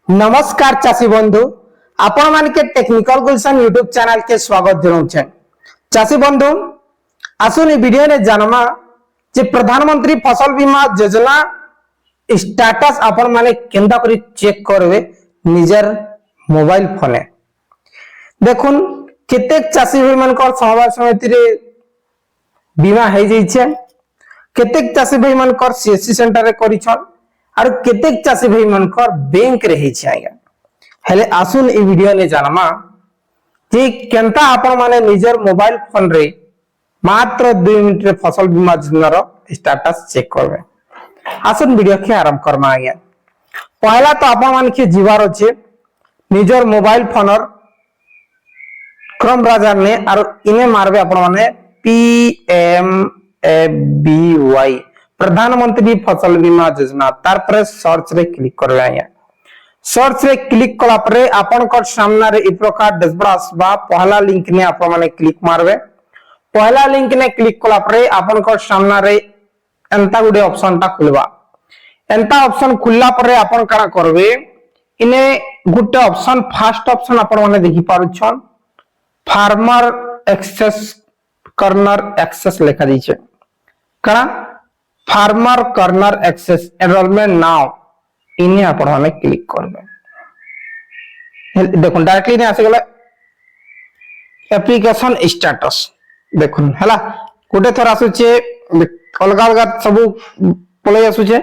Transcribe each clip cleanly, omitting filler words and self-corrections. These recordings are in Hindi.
नमस्कार चाषी बंधु आपण मान के टेक्निकल गुलशन यूट्यूब चैनल के स्वागत जनाऊे। चाषी बंधु आसुन वीडियो ने जानमा जे प्रधानमंत्री फसल बीमा योजना स्टेटस आपण माने केंदा करी चेक करबे निजर मोबाइल फोन। देखुन केतेक चाषी भाई मान को समवाय समिति रे बीमा हे जाइछे, केतेक चाषी भाई मान को सीएससी सेंटर रे करिछन और केतेक चाषी भाई मनकर बैंक रही छे। आज्ञा हेले आसुन ई वीडियो ने जानमा कि केनता आपण माने निजर मोबाइल फोन रे मात्र 2 मिनिट रे फसल बीमा योजनार स्टेटस चेक करबे। आसुन वीडियो के आरंभ करमा। आज्ञा पहला तो आपण मान के जीवार अछि निजर मोबाइल फोनर क्रम ब्राउजर ने और इने मारबे आपण माने PMFBY प्रधानमंत्री फसल बीमा योजना तार पर सर्च रे क्लिक करबे। आया सर्च रे क्लिक कला पर आपन को सामने रे इ प्रकार डैशबोर्ड आसबा। पहला लिंक ने आपन माने क्लिक मारबे। पहला लिंक ने क्लिक कला पर आपन को सामने रे एंता गुडे ऑप्शन ता खुलबा। एंता ऑप्शन खुलला पर आपन काना करबे इने गुटे ऑप्शन फर्स्ट ऑप्शन आपन माने देखि पारुछन फार्मर एक्सेस कर्नर एक्सेस लिखा दिछे। काना फार्मर कर्नर एक्सेस एनरोलमेंट नाउ इने आपण माने क्लिक करबे। देखुन डायरेक्टली ने आसे गेले एप्लीकेशन स्टेटस देखुन हला गोटे थर आसुचे अलगा अलगा सब पळे आसुचे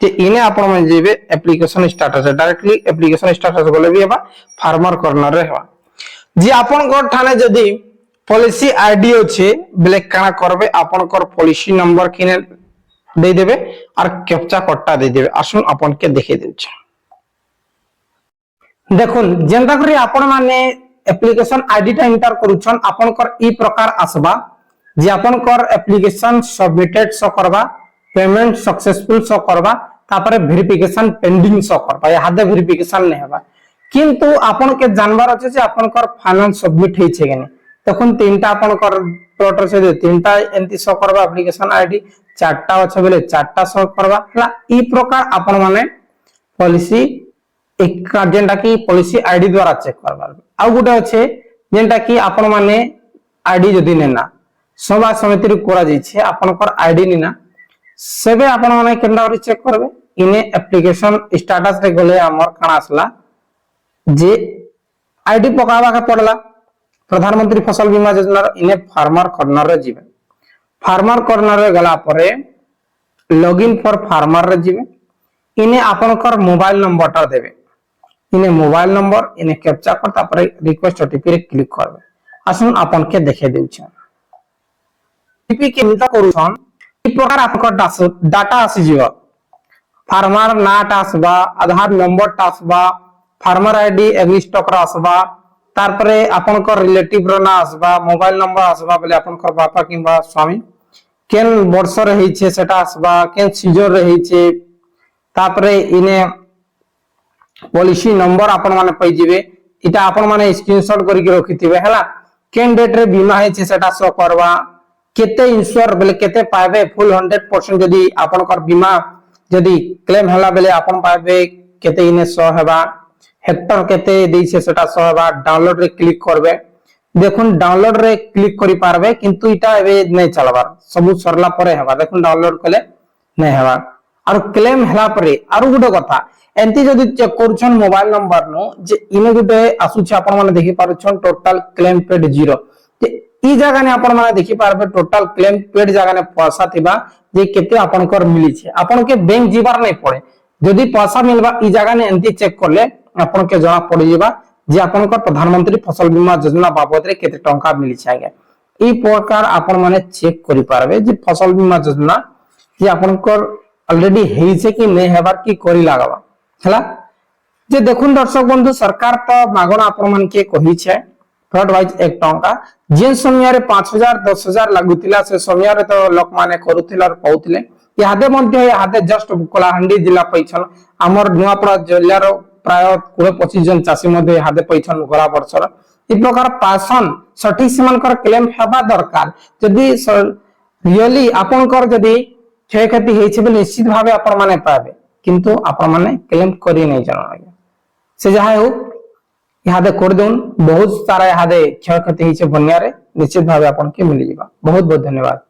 जे इने आपण माने जेबे application status directly application status गले भी हेबा फार्मर कर्नर रे हेबा। जे आपण को ठाने जदी पॉलिसी आईडी अछि ब्लैक काना करबे आपण कर पॉलिसी नंबर किने दे देबे और कैप्चा कोडटा दे देबे। आसुन अपन के देखे देउछ। देखुन जेंता करी आपण माने एप्लीकेशन आईडी टा एंटर करूछन आपण कर ई प्रकार आसबा जे आपण कर एप्लीकेशन सबमिटेड सो करबा, पेमेंट सक्सेसफुल सो करबा, तापरे वेरिफिकेशन पेंडिंग सो करबा। या हादे वेरिफिकेशन नै हेबा किंतु आपण के जानबार अछि जे आपण कर फाइनेंस सबमिट हेइ छै कि नै। देखुन तीनटा आपण कर प्लॉट से दे तीनटा एंती सो करबा एप्लीकेशन आईडी चारटा अछि बेले चारटा सो करबा हला। ई प्रकार आपण माने पॉलिसी एक जेंटा की पॉलिसी आईडी द्वारा चेक करबा। आ गुटे अछि जेंटा की आपण माने आईडी जदी नेना सभा समिति रे कोरा जाय छै आपण कर आईडी नेना सेबे आपण माने केनदा रे चेक करबे। इने एप्लीकेशन स्टेटस रे गले हमर काना आसला जे आईडी पकावा के पड़ला प्रधानमंत्री फसल बीमा योजना इने फार्मर कर्नर रे जिबे। फार्मर कर्नर रे गला परे लॉगिन फॉर फार्मर रे जिबे। इने आपन कर मोबाइल नंबर टा देबे। इने मोबाइल नंबर इने कैप्चा कर तापरे रिक्वेस्ट ओटीपी रे क्लिक करबे। आसुन आपन के देखे देउछ ओटीपी के मिटा करूछन ई प्रकार आपन डाटा आसी जिवो। फार्मर नाट आसबा, आधार नंबर टा आसबा, फार्मर आईडी एग्री स्टॉक रा आसबा, तार परे आपन को रिलेटिव रो ना आसबा, मोबाइल नंबर आसबा बेले आपन को बापा किबा स्वामी केन वर्ष रही छे सेटा आसबा, केन सीजन रही छे, तापरे इने पॉलिसी नंबर आपन माने पई जिवे। इटा आपन माने स्क्रीनशॉट करि के रखिथिबे हला। केन डेट रे बीमा है छे सेटा शो करबा, केते इंश्योर बेले केते पाबे फुल 100% जदी आपन कर बीमा जदी क्लेम हला बेले आपन पाबे केते इने शो हेबा, हेक्टर केते देई छे सेटा शो हेबा। डाउनलोड रे क्लिक करबे। देखुन डाउनलोड रे क्लिक करि पारबे किंतु इटा एबे नै चलबार सब सरला परे हेबा। देखुन डाउनलोड कले नै हेबा और क्लेम हला परे आरो गुडो कथा एंती जदी चेक करूछन मोबाइल नंबर नो जे इने गुडे आसु छ आपण माने देखि पारुछन टोटल क्लेम पेड 0 जे ई जगह ने आपण माने देखि पारबे टोटल क्लेम पेड जगह ने पैसा थिबा जे केते आपण कर मिली छे। आपण के बैंक जीवार नै पड़े जदी पैसा मिलबा ई जगह ने एंती चेक करले आपण के जणा पड़ जेबा जे आपण को प्रधानमंत्री फसल बीमा योजना बाबद रे केते टंका मिली छै। आगे ई प्रकार आपण माने चेक करि पारबे जे फसल बीमा योजना जे आपण को ऑलरेडी हेइ छै कि नै हेबार की करि लागबा हला। जे देखुन दर्शक बंधु सरकार तो मागणा आपण मान के कहि छै फ्रॉड वाइज 1 टंका जे समय रे 5000 10000 लागुतिला से समय रे तो लोक माने करूतिला और पाउतिले। यादे मध्य यादे जस्ट कोलाहांडी जिला पैछन हमर नुआपड़ा जिल्ला रो प्राय 20-25 जन चासी मध्ये हादे पैछन गला वर्षर। इ प्रकार पासन सठी सिमानकर क्लेम हेबा दरकार जदी रियली आपनकर जदी क्षयक्षति हेछि बे निश्चित भाबे आपण माने पाबे किंतु आपण माने क्लेम करि नै जानो। से जहाँ हो यहाँ कर दौन बहुत सारा यहाँ क्षय क्षति बन्या निश्चित भाव आपन के मिल जावा। बहुत बहुत धन्यवाद।